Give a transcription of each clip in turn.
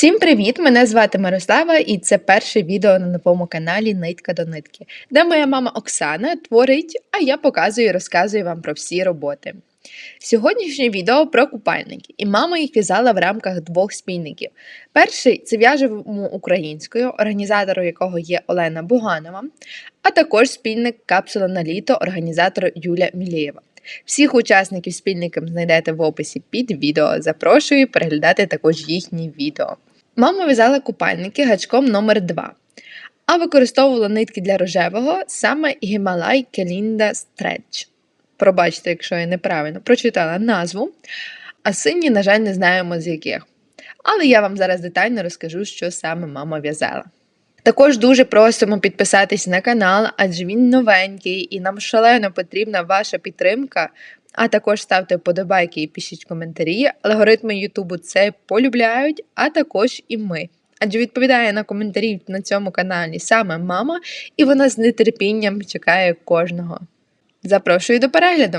Всім привіт! Мене звати Мирослава і це перше відео на новому каналі Нитка до нитки, де моя мама Оксана творить, а я показую і розказую вам про всі роботи. Сьогоднішнє відео про купальники, і мама їх в'язала в рамках двох спільників. Перший – це в'яжемо українською, організатором якого є Олена Буганова, а також спільник «Капсула на літо», організатор Юля Мілєєва. Всіх учасників спільників знайдете в описі під відео. Запрошую переглядати також їхні відео. Мама в'язала купальники гачком номер 2, а використовувала нитки для рожевого саме Himalaya Kalinda Stretch. Пробачте, якщо я неправильно прочитала назву, а сині, на жаль, не знаємо з яких. Але я вам зараз детально розкажу, що саме мама в'язала. Також дуже просимо підписатись на канал, адже він новенький і нам шалено потрібна ваша підтримка, а також ставте вподобайки і пишіть коментарі. Алгоритми Ютубу це полюбляють, а також і ми. Адже відповідає на коментарі на цьому каналі саме мама, і вона з нетерпінням чекає кожного. Запрошую до перегляду!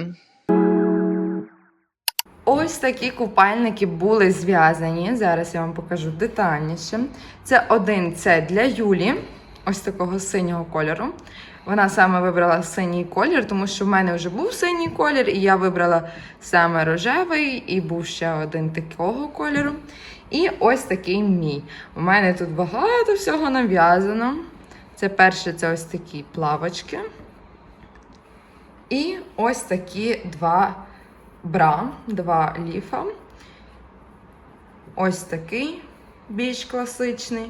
Ось такі купальники були зв'язані. Зараз я вам покажу детальніше. Це для Юлі, ось такого синього кольору. Вона саме вибрала синій колір, тому що в мене вже був синій колір, і я вибрала саме рожевий, і був ще один такого кольору. І ось такий мій. У мене тут багато всього нав'язано. Це перше, це ось такі плавочки. І ось такі два ліфа. Ось такий, більш класичний.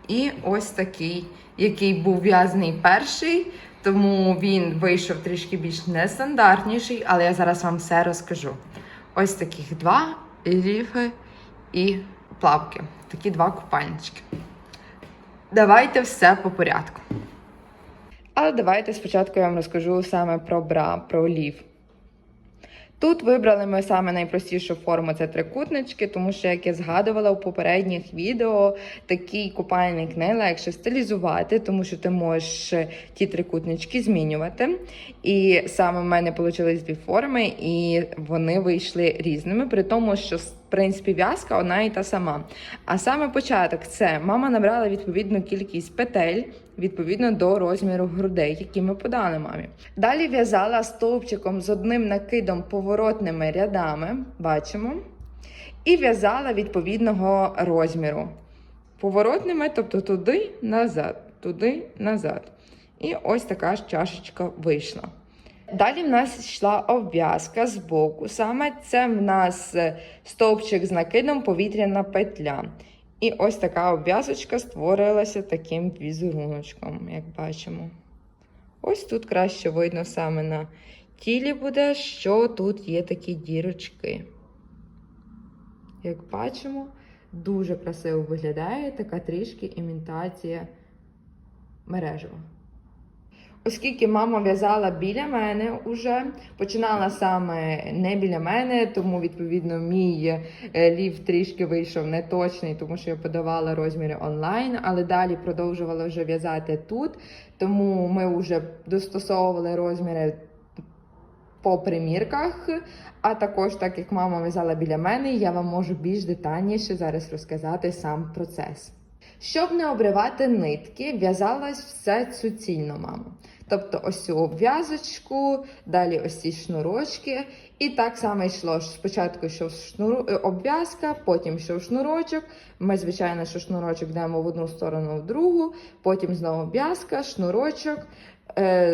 І ось такий, який був в'язаний перший, тому він вийшов трішки більш нестандартніший, але я зараз вам все розкажу. Ось таких два ліфи і плавки. Такі два купальнички. Давайте все по порядку. Але давайте спочатку я вам розкажу саме про про ліф. Тут вибрали ми саме найпростішу форму – це трикутнички, тому що, як я згадувала у попередніх відео, такий купальник найлегше стилізувати, тому що ти можеш ті трикутнички змінювати. І саме в мене вийшли дві форми, і вони вийшли різними, при тому, що в принципі в'язка одна і та сама. А саме початок – це мама набрала відповідну кількість петель, відповідно до розміру грудей, які ми подали мамі. Далі в'язала стовпчиком з одним накидом поворотними рядами, бачимо, і в'язала відповідного розміру. Поворотними, тобто туди, назад. І ось така ж чашечка вийшла. Далі в нас йшла обв'язка з боку. Саме це в нас стовпчик з накидом повітряна петля. І ось така обв'язочка створилася таким візеруночком, як бачимо. Ось тут краще видно саме на тілі буде, що тут є такі дірочки. Як бачимо, дуже красиво виглядає, така трішки імітація мережева. Оскільки мама в'язала біля мене уже, починала саме не біля мене, тому, відповідно, мій ліф трішки вийшов неточний, тому що я подавала розміри онлайн, але далі продовжувала вже в'язати тут, тому ми вже достосовували розміри по примірках, а також, так як мама в'язала біля мене, я вам можу більш детальніше зараз розказати сам процес. Щоб не обривати нитки, в'язалась все суцільно, мамо. Тобто ось цю обв'язочку, далі ось ці шнурочки. І так само йшло. Спочатку йшов обв'язка, потім йшов шнурочок. Ми, звичайно, що шнурочок йдемо в одну сторону, в другу. Потім знову обв'язка, шнурочок,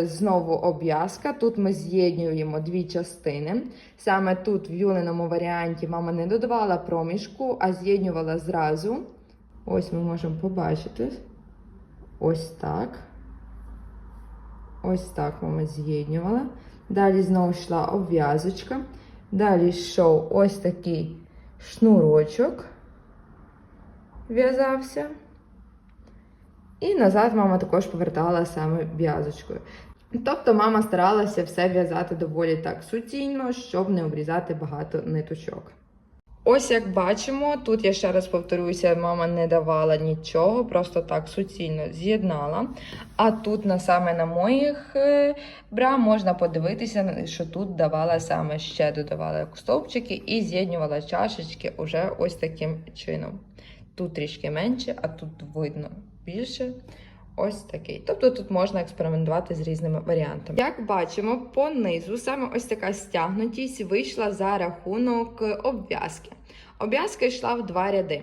знову обв'язка. Тут ми з'єднуємо дві частини. Саме тут в Юлиному варіанті мама не додавала проміжку, а з'єднувала зразу. Ось ми можемо побачити. Ось так. Ось так мама з'єднувала. Далі знову йшла обв'язочка. Далі йшов ось такий шнурочок. В'язався. І назад мама також повертала саме в'язочкою. Тобто мама старалася все в'язати доволі так суцільно, щоб не обрізати багато ниточок. Ось як бачимо, тут я ще раз повторюся, мама не давала нічого, просто так суцільно з'єднала. А тут саме на моїх бра можна подивитися, що тут давала саме ще додавала стовпчики і з'єднувала чашечки уже ось таким чином. Тут трішки менше, а тут видно більше. Ось такий. Тобто тут можна експериментувати з різними варіантами. Як бачимо, по низу саме ось така стягнутість вийшла за рахунок обв'язки. Обв'язка йшла в 2 ряди.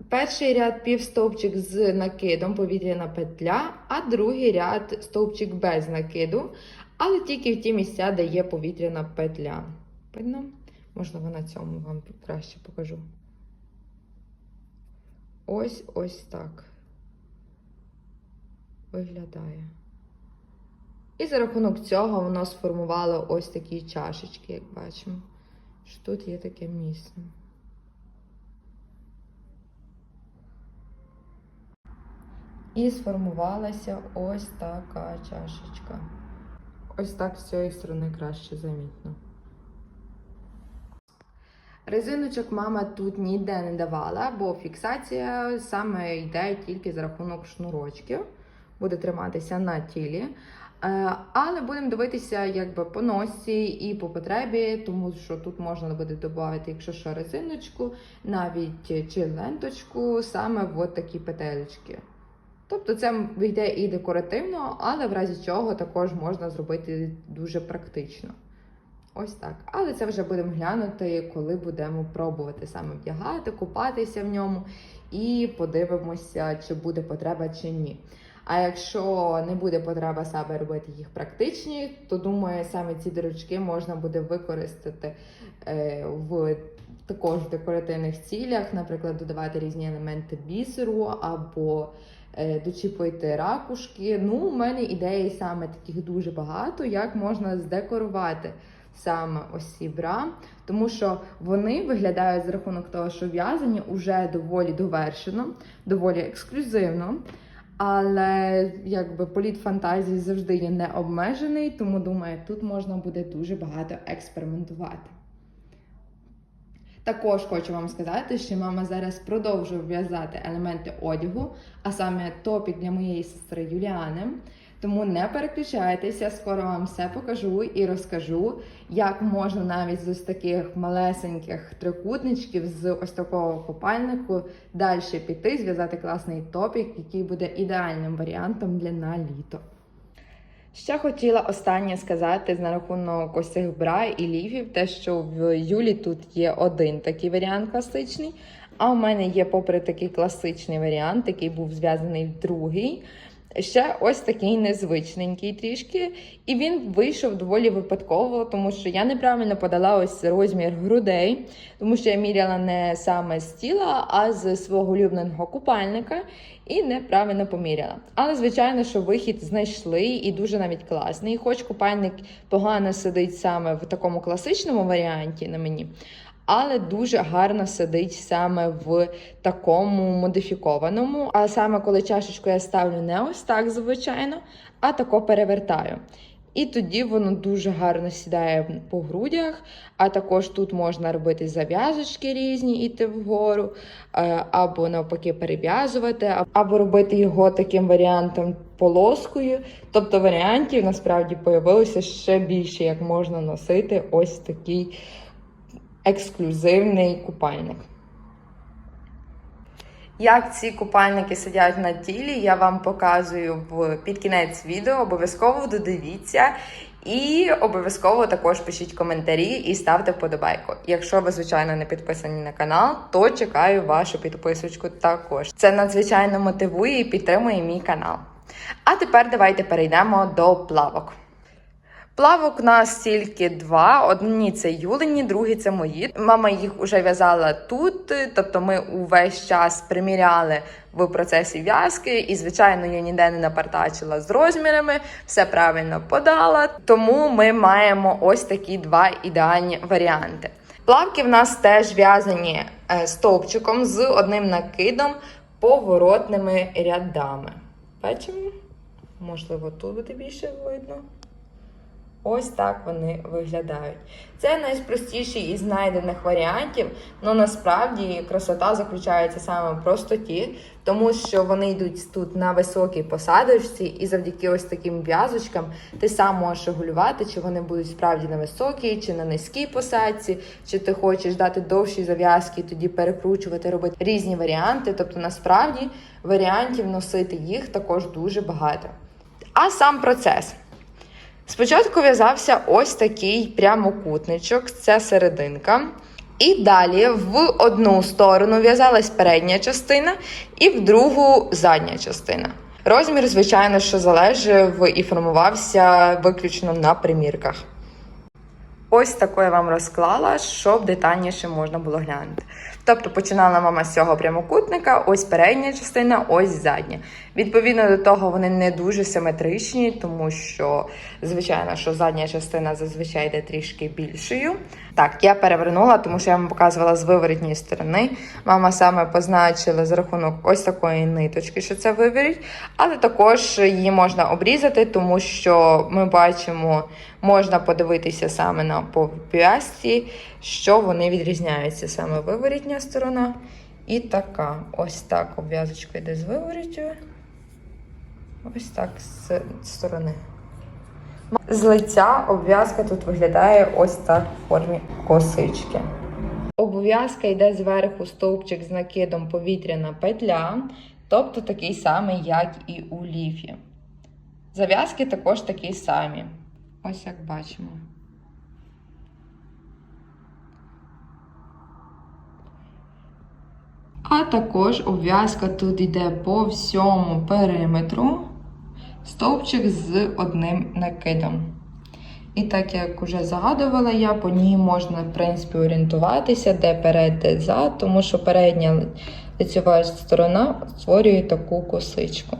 Перший ряд півстовпчик з накидом, повітряна петля, а другий ряд стовпчик без накиду, але тільки в ті місця, де є повітряна петля. Видно? Можливо, на цьому вам краще покажу. Ось так виглядає. І за рахунок цього воно сформувало ось такі чашечки, як бачимо. Що тут є таке місце. І сформувалася ось така чашечка. Ось так з цієї сторони краще замітно. Резиночок мама тут ніде не давала, бо фіксація саме йде тільки за рахунок шнурочків. Буде триматися на тілі. Але будемо дивитися якби по носі і по потребі, тому що тут можна буде додати, якщо що, резиночку, навіть чи ленточку, саме в такі петелечки. Тобто це вийде і декоративно, але в разі чого також можна зробити дуже практично. Ось так. Але це вже будемо глянути, коли будемо пробувати саме вдягати, купатися в ньому і подивимося, чи буде потреба, чи ні. А якщо не буде потреба саме робити їх практичні, то, думаю, саме ці дірочки можна буде використати в також в декоративних цілях, наприклад, додавати різні елементи бісеру або дочіпити ракушки. Ну, у мене ідеї саме таких дуже багато, як можна здекорувати саме ось ці бра, тому що вони виглядають за рахунок того, що в'язані уже доволі довершено, доволі ексклюзивно. Але якби політ фантазії завжди є необмежений, тому, думаю, тут можна буде дуже багато експериментувати. Також хочу вам сказати, що мама зараз продовжує в'язати елементи одягу, а саме топік для моєї сестри Юліани. Тому не переключайтеся, скоро вам все покажу і розкажу, як можна навіть з ось таких малесеньких трикутничків, з ось такого купальнику далі піти, зв'язати класний топік, який буде ідеальним варіантом для на літо. Ще хотіла останнє сказати на рахунок ось цих бра і ліфів, те, що в Юлі тут є один такий варіант класичний, а у мене є попри такий класичний варіант, який був зв'язаний в другий. Ще ось такий незвичненький трішки, і він вийшов доволі випадково, тому що я неправильно подала ось розмір грудей, тому що я міряла не саме з тіла, а з свого улюбленого купальника, і неправильно поміряла. Але, звичайно, що вихід знайшли, і дуже навіть класний. Хоч купальник погано сидить саме в такому класичному варіанті на мені, але дуже гарно сидить саме в такому модифікованому. А саме коли чашечку я ставлю не ось так, звичайно, а тако перевертаю. І тоді воно дуже гарно сідає по грудях, а також тут можна робити зав'язочки різні, іти вгору, або навпаки перев'язувати, або робити його таким варіантом полоскою. Тобто варіантів насправді появилося ще більше, як можна носити ось такий ексклюзивний купальник. Як ці купальники сидять на тілі, я вам показую під кінець відео. Обов'язково додивіться і обов'язково також пишіть коментарі і ставте вподобайку. Якщо ви, звичайно, не підписані на канал, то чекаю вашу підписочку також. Це надзвичайно мотивує і підтримує мій канал. А тепер давайте перейдемо до плавок. Плавок у нас тільки 2, одні це Юлині, другі це мої. Мама їх вже в'язала тут, тобто ми увесь час приміряли в процесі в'язки і, звичайно, я ніде не напартачила з розмірами, все правильно подала, тому ми маємо ось такі 2 ідеальні варіанти. Плавки в нас теж в'язані стовпчиком з одним накидом поворотними рядами. Бачимо? Можливо, тут буде більше видно. Ось так вони виглядають. Це найпростіший із знайдених варіантів, але насправді красота заключається саме в простоті, тому що вони йдуть тут на високій посадочці, і завдяки ось таким в'язочкам ти сам можеш регулювати, чи вони будуть справді на високій, чи на низькій посадці, чи ти хочеш дати довші зав'язки, тоді перекручувати, робити різні варіанти. Тобто насправді варіантів носити їх також дуже багато. А сам процес. Спочатку в'язався ось такий прямокутничок, це серединка. І далі в одну сторону в'язалась передня частина і в другу задня частина. Розмір, звичайно, що залежав і формувався виключно на примірках. Ось таку я вам розклала, щоб детальніше можна було глянути. Тобто починала мама з цього прямокутника, ось передня частина, ось задня. Відповідно до того вони не дуже симетричні, тому що, звичайно, що задня частина зазвичай йде трішки більшою. Так, я перевернула, тому що я вам показувала з виворітньої сторони. Мама саме позначила за рахунок ось такої ниточки, що це виворіт, але також її можна обрізати, тому що ми бачимо, можна подивитися саме на пов'язці, що вони відрізняються, саме виворітня сторона і така. Ось так обв'язочка йде з виворітю, ось так з сторони. З лиця обв'язка тут виглядає ось так в формі косички. Обв'язка йде зверху стовпчик з накидом повітряна петля, тобто такий самий, як і у ліфі. Зав'язки також такі самі. Ось як бачимо. А також обв'язка тут йде по всьому периметру, стовпчик з одним накидом. І так, як вже загадувала я, по ній можна, в принципі, орієнтуватися, де перед, де зад, тому що передня лицьова сторона створює таку косичку.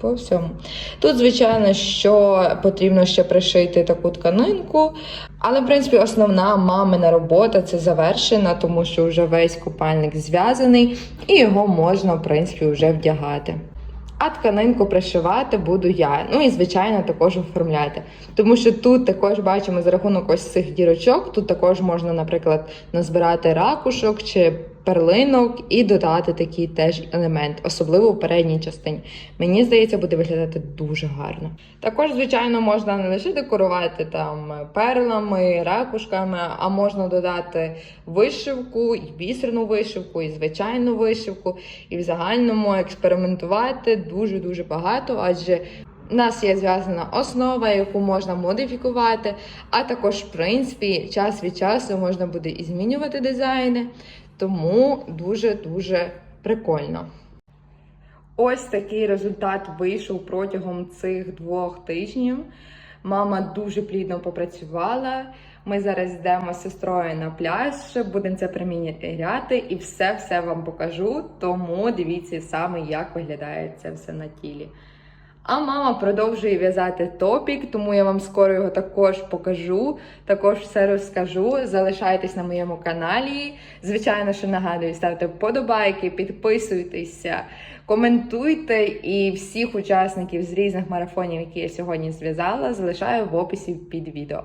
По всьому. Тут, звичайно, що потрібно ще пришити таку тканинку, але, в принципі, основна мамина робота – це завершена, тому що вже весь купальник зв'язаний і його можна, в принципі, вже вдягати. А тканинку пришивати буду я. Ну і, звичайно, також оформляти. Тому що тут також бачимо за рахунок ось цих дірочок, тут також можна, наприклад, назбирати ракушок чи перлинок і додати такий теж елемент, особливо у передній частині. Мені здається, буде виглядати дуже гарно. Також, звичайно, можна не лише декорувати там перлами, ракушками, а можна додати вишивку, і бісерну вишивку, і звичайну вишивку, і в загальному експериментувати дуже-дуже багато, адже у нас є зв'язана основа, яку можна модифікувати, а також, в принципі, час від часу можна буде і змінювати дизайни. Тому дуже-дуже прикольно. Ось такий результат вийшов протягом цих 2 тижнів. Мама дуже плідно попрацювала. Ми зараз йдемо з сестрою на пляж, будемо це приміряти і все вам покажу. Тому дивіться саме, як виглядає це все на тілі. А мама продовжує в'язати топік, тому я вам скоро його також покажу, також все розкажу. Залишайтесь на моєму каналі. Звичайно, що нагадую, ставте вподобайки, підписуйтеся, коментуйте. І всіх учасників з різних марафонів, які я сьогодні зв'язала, залишаю в описі під відео.